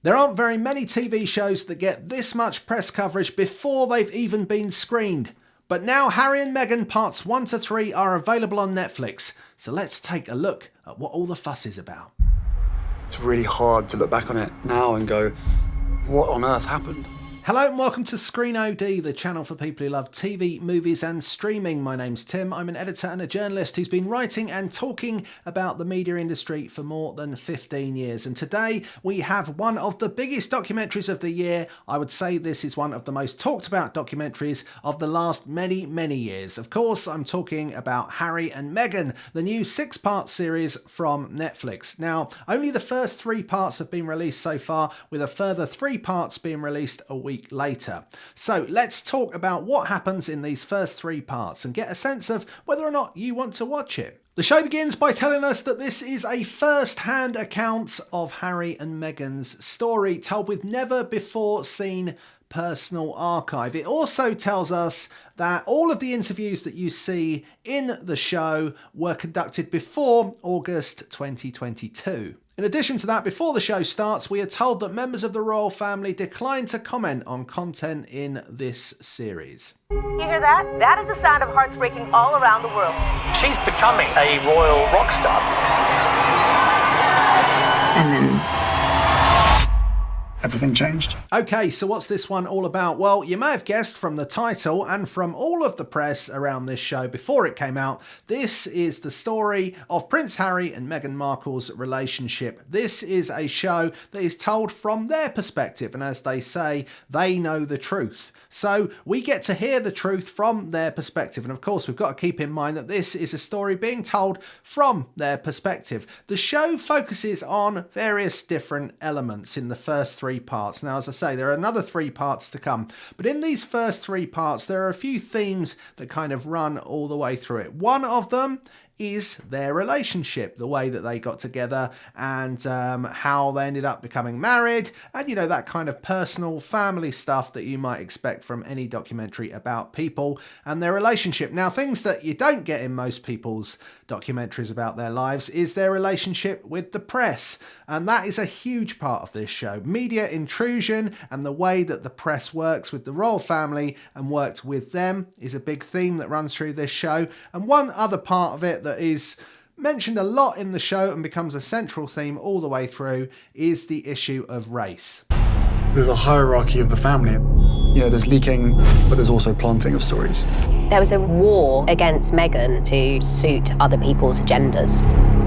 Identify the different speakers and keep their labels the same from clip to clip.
Speaker 1: There aren't very many TV shows that get this much press coverage before they've even been screened. But now Harry and Meghan parts 1 to 3 are available on Netflix. So let's take a look at what all the fuss is about.
Speaker 2: It's really hard to look back on it now and go, what on earth happened?
Speaker 1: Hello and welcome to Screen OD, the channel for people who love TV, movies and streaming. My name's Tim, I'm an editor and a journalist who's been writing and talking about the media industry for more than 15 years. And today we have one of the biggest documentaries of the year. I would say this is one of the most talked about documentaries of the last many years. Of course, I'm talking about Harry and Meghan, the new 6-part series from Netflix. Now, only the first 3 parts have been released so far, with a further 3 parts being released a week later. So let's talk about what happens in these first 3 parts and get a sense of whether or not you want to watch it. The show begins by telling us that this is a first-hand account of Harry and Meghan's story, told with never before seen personal archive. It also tells us that all of the interviews that you see in the show were conducted before August 2022. In addition to that, before the show starts, we are told that members of the royal family decline to comment on content in this series.
Speaker 3: You hear that? That is the sound of hearts breaking all around the world.
Speaker 4: She's becoming a royal rock star.
Speaker 2: And then everything changed.
Speaker 1: Okay, so what's this one all about? Well, you may have guessed from the title and from all of the press around this show before it came out, this is the story of Prince Harry and Meghan Markle's relationship. This is a show that is told from their perspective, and as they say, they know the truth. So we get to hear the truth from their perspective, and of course we've got to keep in mind that this is a story being told from their perspective. The show focuses on various different elements in the first 3 parts. Now, as I say, there are another 3 parts to come, but in these first 3 parts there are a few themes that kind of run all the way through it. One of them is their relationship, the way that they got together and how they ended up becoming married, and you know, that kind of personal family stuff that you might expect from any documentary about people and their relationship. Now, things that you don't get in most people's documentaries about their lives is their relationship with the press, and that is a huge part of this show. Media intrusion and the way that the press works with the royal family and worked with them is a big theme that runs through this show. And one other part of it that is mentioned a lot in the show and becomes a central theme all the way through is the issue of race.
Speaker 2: There's a hierarchy of the family. You know, there's leaking, but there's also planting of stories.
Speaker 5: There was a war against Meghan to suit other people's agendas.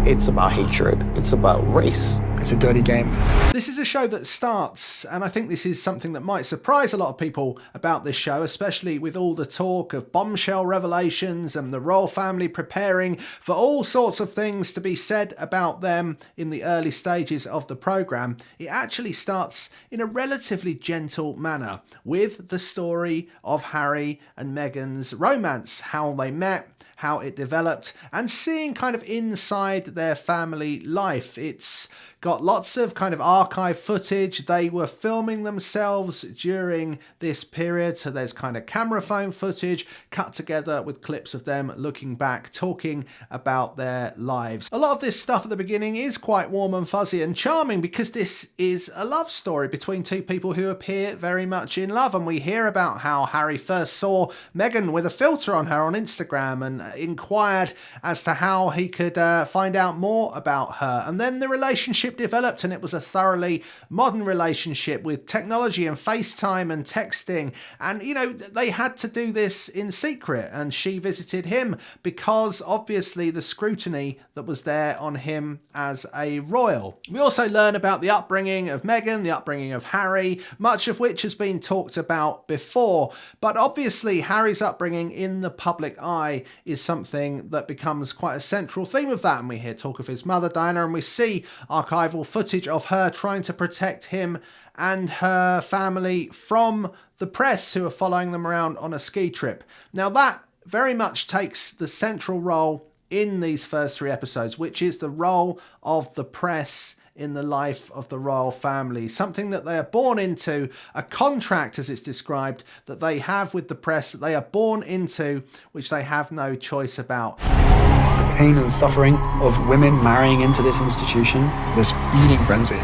Speaker 4: It's about hatred. It's about race.
Speaker 2: It's a dirty game.
Speaker 1: This is a show that starts, and I think this is something that might surprise a lot of people about this show, especially with all the talk of bombshell revelations and the royal family preparing for all sorts of things to be said about them in the early stages of the programme. It actually starts in a relatively gentle manner with the story of Harry and Meghan's romance, how they met, how it developed, and seeing kind of inside their family life. It's got lots of kind of archive footage. They were filming themselves during this period, so there's kind of camera phone footage cut together with clips of them looking back, talking about their lives. A lot of this stuff at the beginning is quite warm and fuzzy and charming because this is a love story between 2 people who appear very much in love, and we hear about how Harry first saw Meghan with a filter on her on Instagram and inquired as to how he could find out more about her, and then the relationship developed, and it was a thoroughly modern relationship with technology and FaceTime and texting. And you know, they had to do this in secret, and she visited him because obviously the scrutiny that was there on him as a royal. We also learn about the upbringing of Meghan, the upbringing of Harry, much of which has been talked about before, but obviously Harry's upbringing in the public eye is something that becomes quite a central theme of that, and we hear talk of his mother Diana, and we see archival footage of her trying to protect him and her family from the press who are following them around on a ski trip. Now that very much takes the central role in these first 3 episodes, which is the role of the press in the life of the royal family, something that they are born into, a contract as it's described that they have with the press that they are born into, which they have no choice about.
Speaker 2: The pain and suffering of women marrying into this institution, this feeding frenzy.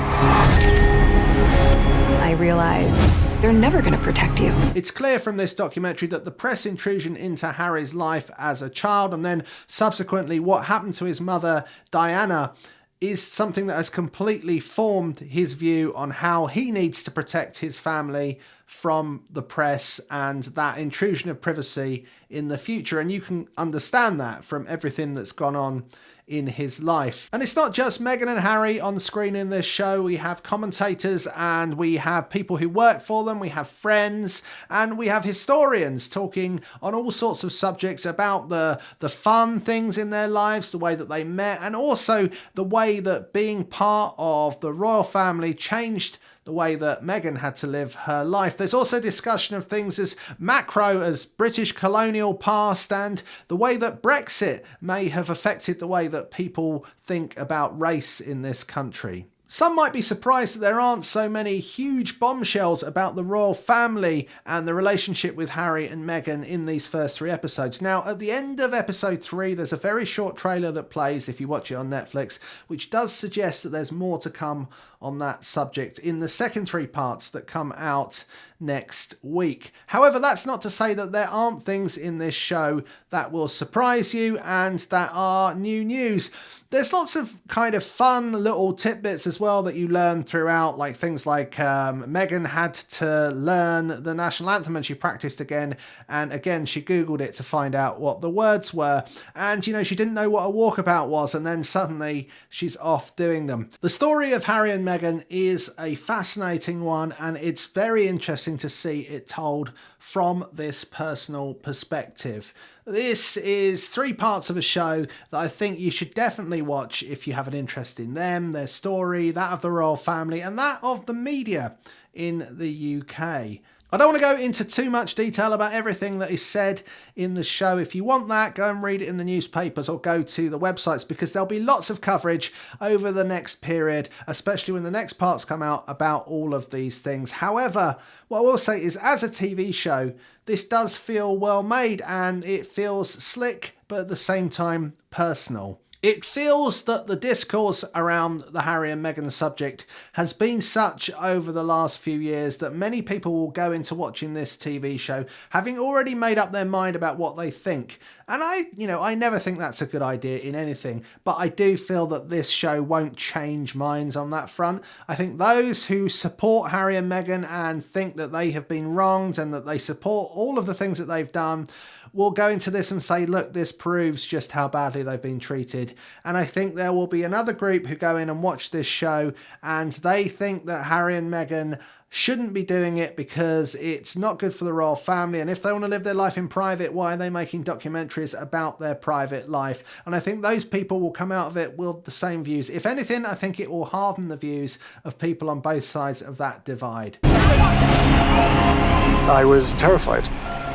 Speaker 6: realized they're never going to protect you.
Speaker 1: It's clear from this documentary that the press intrusion into Harry's life as a child and then subsequently what happened to his mother, Diana, is something that has completely formed his view on how he needs to protect his family from the press and that intrusion of privacy in the future. And you can understand that from everything that's gone on in his life. And it's not just Meghan and Harry on screen in this show. We have commentators and we have people who work for them, we have friends, and we have historians talking on all sorts of subjects about the fun things in their lives, the way that they met, and also the way that being part of the royal family changed the way that Meghan had to live her life. There's also discussion of things as macro as British colonial past and the way that Brexit may have affected the way that people think about race in this country. Some might be surprised that there aren't so many huge bombshells about the royal family and the relationship with Harry and Meghan in these first 3 episodes. Now, at the end of episode 3, there's a very short trailer that plays if you watch it on Netflix, which does suggest that there's more to come on that subject in the second 3 parts that come out next week. However, that's not to say that there aren't things in this show that will surprise you and that are new news. There's lots of kind of fun little tidbits as well that you learn throughout, like things like Meghan had to learn the national anthem and she practiced again, and again she googled it to find out what the words were, and you know, she didn't know what a walkabout was, and then suddenly she's off doing them. The story of Harry and Meghan is a fascinating one, and it's very interesting to see it told from this personal perspective. This is 3 parts of a show that I think you should definitely watch if you have an interest in them, their story, that of the royal family, and that of the media in the UK. I don't want to go into too much detail about everything that is said in the show. If you want that, go and read it in the newspapers or go to the websites, because there'll be lots of coverage over the next period, especially when the next parts come out about all of these things. However, what I will say is, as a TV show, this does feel well made and it feels slick, but at the same time personal. It feels that the discourse around the Harry and Meghan subject has been such over the last few years that many people will go into watching this TV show having already made up their mind about what they think. And I never think that's a good idea in anything, but I do feel that this show won't change minds on that front. I think those who support Harry and Meghan and think that they have been wronged and that they support all of the things that they've done will go into this and say, look, this proves just how badly they've been treated. And I think there will be another group who go in and watch this show and they think that Harry and Meghan shouldn't be doing it because it's not good for the royal family, and if they want to live their life in private, why are they making documentaries about their private life? And I think those people will come out of it with the same views. If anything, I think it will harden the views of people on both sides of that divide.
Speaker 2: I was terrified.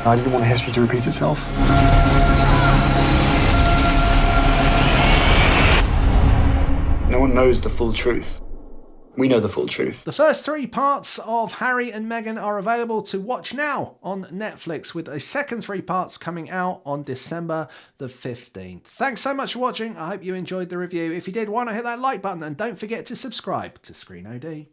Speaker 2: I didn't want history to repeat itself. No one knows the full truth. We know the full truth.
Speaker 1: The first 3 parts of Harry and Meghan are available to watch now on Netflix, with a second 3 parts coming out on December the 15th. Thanks so much for watching. I hope you enjoyed the review. If you did, why not hit that like button and don't forget to subscribe to Screen OD.